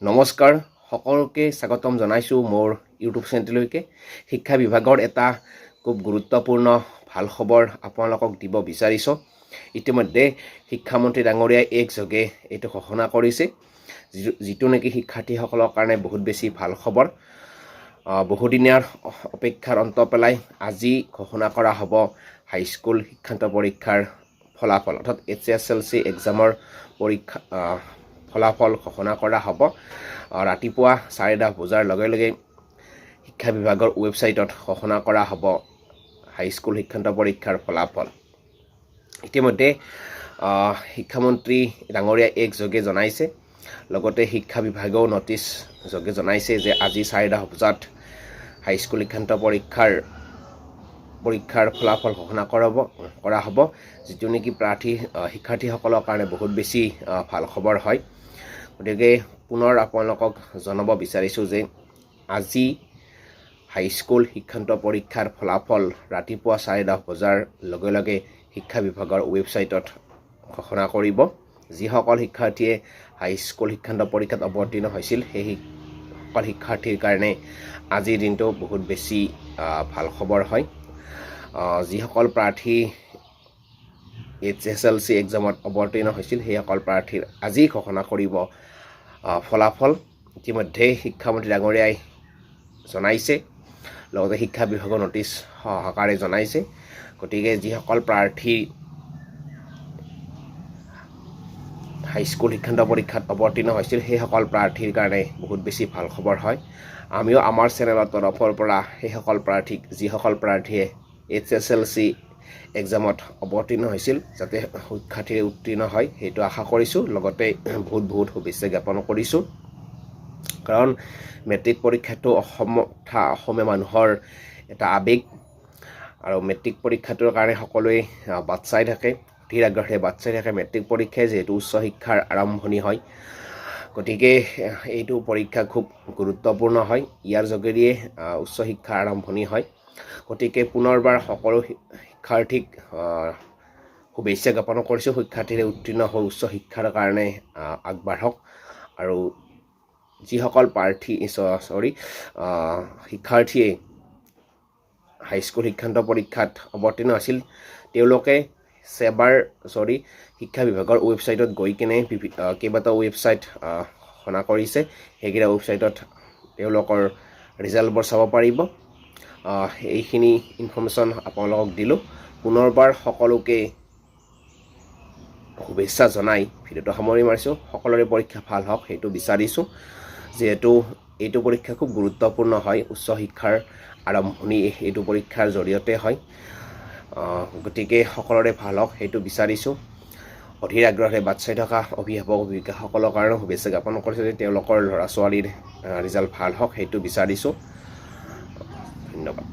নমস্কাৰ সকলোকে স্বাগতম জনাইছোঁ মোৰ ইউটিউব চেনেললৈকে। শিক্ষা বিভাগৰ এটা খুব গুৰুত্বপূৰ্ণ ভাল খবৰ আপোনালোকক দিব বিচাৰিছোঁ। ইতিমধ্যে শিক্ষামন্ত্ৰী ডাঙৰীয়াই একযোগে এইটো ঘোষণা কৰিছে, যিটো নেকি শিক্ষাৰ্থীসকলৰ কাৰণে বহুত বেছি ভাল খবৰ। বহুদিনীয়াৰ অপেক্ষাৰ অন্ত পেলাই আজি ঘোষণা কৰা হ'ব হাইস্কুল শিক্ষান্ত পৰীক্ষাৰ ফলাফল, অৰ্থাৎ HSLC এক্সামৰ পৰীক্ষা ফলাফল ঘোষণা কৰা হ'ব। ৰাতিপুৱা 10:30 বজাৰ লগে লগে শিক্ষা বিভাগৰ ৱেবছাইটত ঘোষণা কৰা হ'ব হাইস্কুল শিক্ষান্ত পৰীক্ষাৰ ফলাফল। ইতিমধ্যে শিক্ষামন্ত্ৰী ডাঙৰীয়াই একযোগে জনাইছে, লগতে শিক্ষা বিভাগেও নটিচ যোগে জনাইছে যে আজি 10:30 বজাত হাইস্কুল শিক্ষান্ত পৰীক্ষাৰ ফলাফল ঘোষণা কৰা হ'ব, যিটো নেকি শিক্ষাৰ্থীসকলৰ কাৰণে বহুত বেছি ভাল খবৰ হয়। গতিকে পুনৰ আপোনালোকক জনাব বিচাৰিছোঁ যে আজি হাইস্কুল শিক্ষান্ত পৰীক্ষাৰ ফলাফল ৰাতিপুৱা 10:30 বজাৰ লগে লগে শিক্ষা বিভাগৰ ৱেবছাইটত ঘোষণা কৰিব। যিসকল শিক্ষাৰ্থীয়ে হাইস্কুল শিক্ষান্ত পৰীক্ষাত অৱতীৰ্ণ হৈছিল সেই সকল শিক্ষাৰ্থীৰ কাৰণে আজিৰ দিনটো বহুত বেছি ভাল খবৰ হয়। যিসকল প্ৰাৰ্থী HSLC এক্সামত অৱতীৰ্ণ হৈছিল সেইসকল প্ৰাৰ্থীৰ আজি ঘোষণা কৰিব ফলাফল। ইতিমধ্যে শিক্ষামন্ত্ৰী ডাঙৰীয়াই জনাইছে, লগতে শিক্ষা বিভাগৰ নটিচ সহকাৰে জনাইছে। গতিকে যিসকল প্ৰাৰ্থী হাইস্কুল শিক্ষান্ত পৰীক্ষাত অৱতীৰ্ণ হৈছিল সেইসকল প্ৰাৰ্থীৰ কাৰণে বহুত বেছি ভাল খবৰ হয়। আমিও আমাৰ চেনেলৰ তৰফৰ পৰা সেইসকল প্ৰাৰ্থীক, যিসকল প্ৰাৰ্থীয়ে HSLC এক্সামত অৱতীৰ্ণ হৈছিল, যাতে শিক্ষাৰ্থীয়ে উত্তীৰ্ণ হয় সেইটো আশা কৰিছোঁ। লগতে বহুত শুভেচ্ছা জ্ঞাপন কৰিছোঁ, কাৰণ মেট্ৰিক পৰীক্ষাটো অসমীয়া মানুহৰ এটা আৱেগ, আৰু মেট্ৰিক পৰীক্ষাটোৰ কাৰণে সকলোৱে বাট চাই থাকে, অধীৰ আগ্ৰহেৰে বাট চাই থাকে। মেট্ৰিক পৰীক্ষাই যিহেতু উচ্চ শিক্ষাৰ আৰম্ভণি হয়, গতিকে এইটো পৰীক্ষা খুব গুৰুত্বপূৰ্ণ হয়। ইয়াৰ যোগেদিয়ে উচ্চ শিক্ষাৰ আৰম্ভণি হয়। গতিকে পুনৰবাৰ সকলো শিক্ষাৰ্থীক শুভেচ্ছা জ্ঞাপন কৰিছোঁ। শিক্ষাৰ্থীৰে উত্তীৰ্ণ হৈ উচ্চ শিক্ষাৰ কাৰণে আগবাঢ়ক, আৰু যিসকল শিক্ষাৰ্থীয়ে হাইস্কুল শিক্ষান্ত পৰীক্ষাত অৱতীৰ্ণ আছিল তেওঁলোকে শিক্ষা বিভাগৰ ৱেবছাইটত গৈ কিনে কেইবাটাও ৱেবছাইট ঘোষণা কৰিছে, সেইকেইটা ৱেবছাইটত তেওঁলোকৰ ৰিজাল্টবোৰ চাব পাৰিব। এইখিনি ইনফৰ্মেশ্যন আপোনালোকক দিলোঁ। পুনৰবাৰ সকলোকে শুভেচ্ছা জনাই ভিডিঅ'টো সামৰি মাৰিছোঁ। সকলোৰে পৰীক্ষা ভাল হওক সেইটো বিচাৰিছোঁ, যিহেতু এইটো পৰীক্ষা খুব গুৰুত্বপূৰ্ণ হয়। উচ্চ শিক্ষাৰ আৰম্ভণি এইটো পৰীক্ষাৰ জৰিয়তে হয়। গতিকে সকলোৰে ভাল হওক সেইটো বিচাৰিছোঁ। অধীৰ আগ্ৰহেৰে বাট চাই থকা অভিভাৱক অভিভাৱিকাসকলৰ কাৰণেও শুভেচ্ছা জ্ঞাপন কৰিছোঁ যে তেওঁলোকৰ ল'ৰা ছোৱালীৰ ৰিজাল্ট ভাল হওক সেইটো বিচাৰিছোঁ। ধন্যবাদ।